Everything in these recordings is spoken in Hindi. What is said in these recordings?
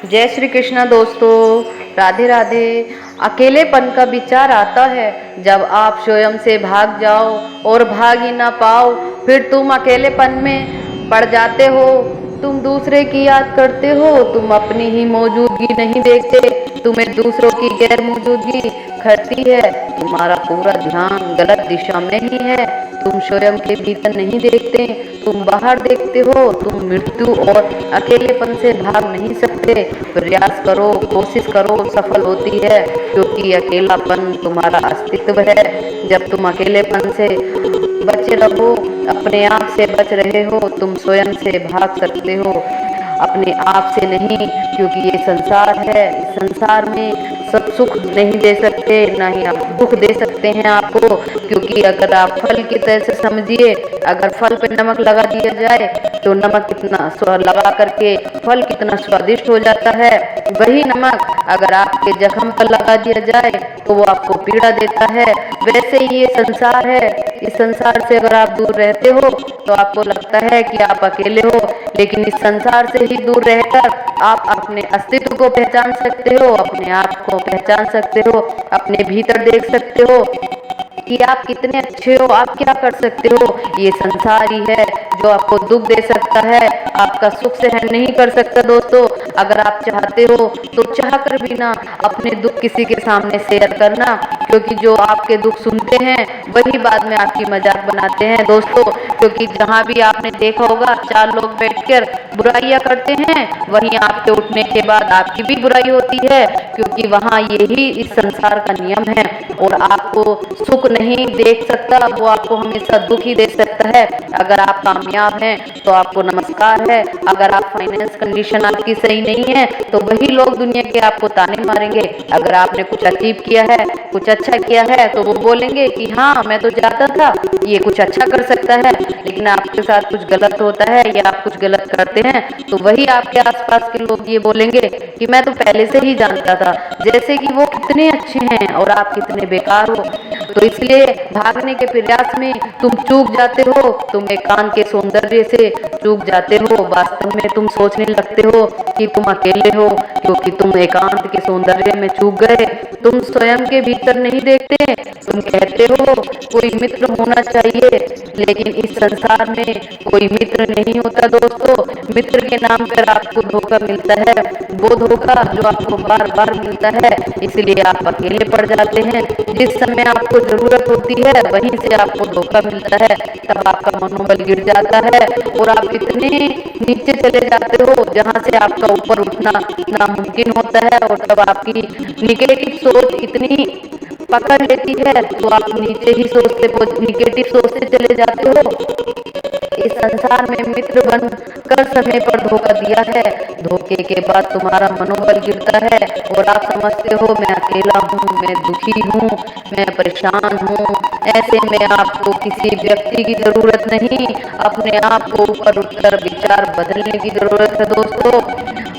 जय श्री कृष्ण दोस्तों, राधे राधे। अकेलेपन का विचार आता है जब आप स्वयं से भाग जाओ और भाग ही ना पाओ, फिर तुम अकेलेपन में पड़ जाते हो। तुम दूसरे की याद करते हो, तुम अपनी ही मौजूदगी नहीं देखते, तुम्हें दूसरों की गैर मौजूदगी खटती है। तुम्हारा पूरा ध्यान गलत दिशा में ही है। तुम स्वयं के भीतर नहीं देखते, तुम बाहर देखते हो। तुम मृत्यु और अकेलेपन से भाग नहीं सकते। प्रयास करो, कोशिश करो, सफल होती है, क्योंकि अकेलापन तुम्हारा अस्तित्व है। जब तुम अकेलेपन से बचे रहो, अपने आप से बच रहे हो, तुम स्वयं से भाग सकते हो, अपने आप से नहीं। क्योंकि ये संसार है, इस संसार में सब सुख नहीं दे सकते, ना ही आप दुख दे सकते हैं आपको। क्योंकि अगर आप फल की तरह से समझिए, अगर फल पे नमक लगा दिया जाए तो नमक कितना लगा करके फल कितना स्वादिष्ट हो जाता है। वही नमक अगर आपके जख्म पर लगा दिया जाए तो वो आपको पीड़ा देता है। वैसे ही ये संसार है, इस संसार से अगर आप दूर रहते हो तो आपको लगता है कि आप अकेले हो, लेकिन इस संसार से ही दूर रहकर आप अपने अस्तित्व को पहचान सकते हो, अपने आप को पहचान सकते हो, अपने भीतर देख सकते हो कि आप कितने अच्छे हो, आप क्या कर सकते हो। ये संसार ही है जो आपको दुख दे सकता है, आपका सुख सहन नहीं कर सकता दोस्तों। अगर आप चाहते हो तो चाह कर भी ना अपने दुख किसी के सामने शेयर करना, क्योंकि जो आपके दुख सुनते हैं वही बाद में आपकी मजाक बनाते हैं दोस्तों। क्योंकि जहाँ भी आपने देखा होगा चार लोग बैठकर बुराइयां करते हैं, वहीं आपके उठने के बाद आपकी भी बुराई होती है, क्योंकि वहाँ यही इस संसार का नियम है। और आपको सुख नहीं देख सकता, वो आपको हमेशा दुख ही दे सकता है। अगर आप कामयाब हैं तो आपको नमस्कार है, अगर आप फाइनेंस कंडीशन आपकी सही नहीं है तो वही लोग दुनिया के आपको ताने मारेंगे। अगर आपने कुछ अचीव किया है, कुछ अच्छा किया है, तो वो बोलेंगे कि हाँ मैं तो जानता था ये कुछ अच्छा कर सकता है। लेकिन आपके साथ कुछ गलत होता है या आप कुछ गलत करते हैं तो वही आपके आसपास के लोग ये बोलेंगे कि मैं तो पहले से ही जानता था, जैसे कि वो कितने अच्छे हैं और आप कितने बेकार हो। तो इसलिए भागने के प्रयास में तुम चूक जाते हो, तुम एकांत के सौंदर्य से चूक जाते हो। वास्तव में तुम सोचने लगते हो कि तुम अकेले हो, क्योंकि तुम एकांत के सौंदर्य में चूक गए। तुम स्वयं के भीतर नहीं देखते, तुम कहते हो कोई मित्र होना चाहिए, लेकिन इस संसार में कोई मित्र नहीं होता दोस्तों। मित्र के नाम पर आपको धोखा मिलता है, वो धोखा जो आपको बार बार मिलता है, इसलिए आप अकेले पड़ जाते हैं। जिस समय आपको जरूरत होती है वहीं से आपको धोखा मिलता है, तब आपका मनोबल गिर जाता है और आप इतने नीचे चले जाते हो जहां से आपका ऊपर उठना नामुमकिन होता है। और तब आपकी निगेटिव सोच इतनी पकड़ लेती है तो आप नीचे ही सोचते, निगेटिव सोचते चले जाते हो। इस संसार में मित्र बन कर समय पर धोखा दिया है, धोखे के बाद तुम्हारा मनोबल गिरता है और आप समझते हो मैं अकेला हूँ, मैं दुखी हूँ, मैं परेशान हूँ। ऐसे में आपको किसी व्यक्ति की जरूरत नहीं, अपने आप को ऊपर उठकर विचार बदलने की जरूरत है दोस्तों।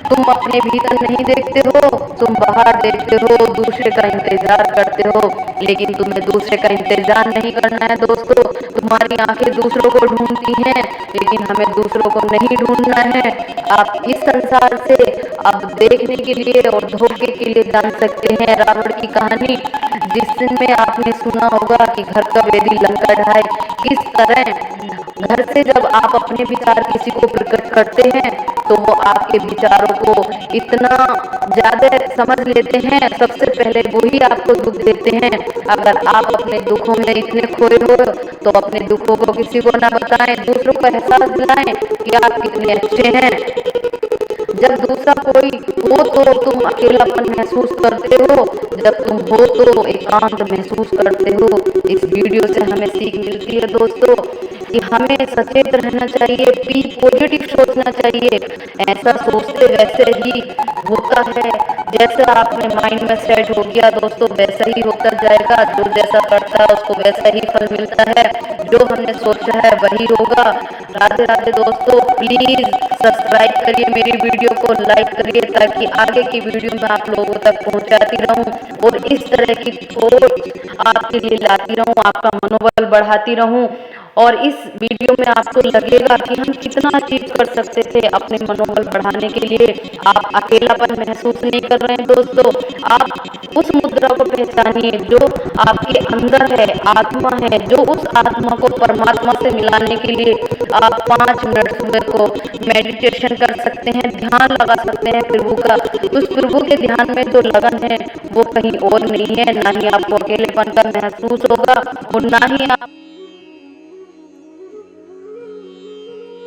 तुम अपने भीतर नहीं देखते हो, तुम बाहर देखते हो, दूसरे का इंतजार करते हो, लेकिन तुम्हें दूसरे का इंतजार नहीं करना है दोस्तों। तुम्हारी आंखें दूसरों को ढूंढती हैं, लेकिन हमें दूसरों को नहीं ढूंढना है। आप इस संसार से अब देखने के लिए और धोखे के लिए जान सकते हैं रावण की कहानी, जिसमें आपने सुना होगा कि घर का वेदी लंका ढाए। किस तरह घर से जब आप अपने विचार किसी को प्रकट करते हैं तो वो आपके विचारों को इतना ज्यादा समझ लेते हैं, सबसे पहले वही आपको दुख देते हैं। अगर आप अपने दुखों में इतने खोए हो तो अपने दुखों को किसी को ना बताएं, दूसरों को एहसास दिलाएं कि आप कितने अच्छे हैं। जब दूसरा कोई हो तो तुम अकेलापन महसूस करते हो, जब तुम हो तो एकांत महसूस करते हो। इस वीडियो से हमें सीख मिलती है दोस्तों कि हमें सचेत रहना चाहिए, बी पॉजिटिव सोचना चाहिए। ऐसा सोचते वैसे ही होता है, जैसा आपने माइंड में सेट हो गया दोस्तों वैसा ही होता जाएगा। जो जैसा करता है उसको वैसा ही फल मिलता है, जो हमने सोचा है वही होगा। राधे राधे दोस्तों, प्लीज सब्सक्राइब करिए, मेरी वीडियो को लाइक करिए, ताकि आगे की वीडियो मैं आप लोगों तक पहुंचाती रहूं और इस तरह की सोच आपके लिए लाती रहूं, आपका मनोबल बढ़ाती रहूं और इस वीडियो में आपको लगेगा कि हम कितना अचीव कर सकते थे अपने मनोबल बढ़ाने के लिए। आप अकेलापन महसूस नहीं कर रहे हैं दोस्तों, आप उस मुद्रा को पहचानिए जो आपके अंदर है, आत्मा है, जो उस आत्मा को परमात्मा से मिलाने के लिए आप 5 मिनट सुबह को मेडिटेशन कर सकते हैं, ध्यान लगा सकते हैं प्रभु का। उस प्रभु के ध्यान में जो लगन है वो कहीं और नहीं है, ना ही आपको अकेलेपन का महसूस होगा और ना ही आप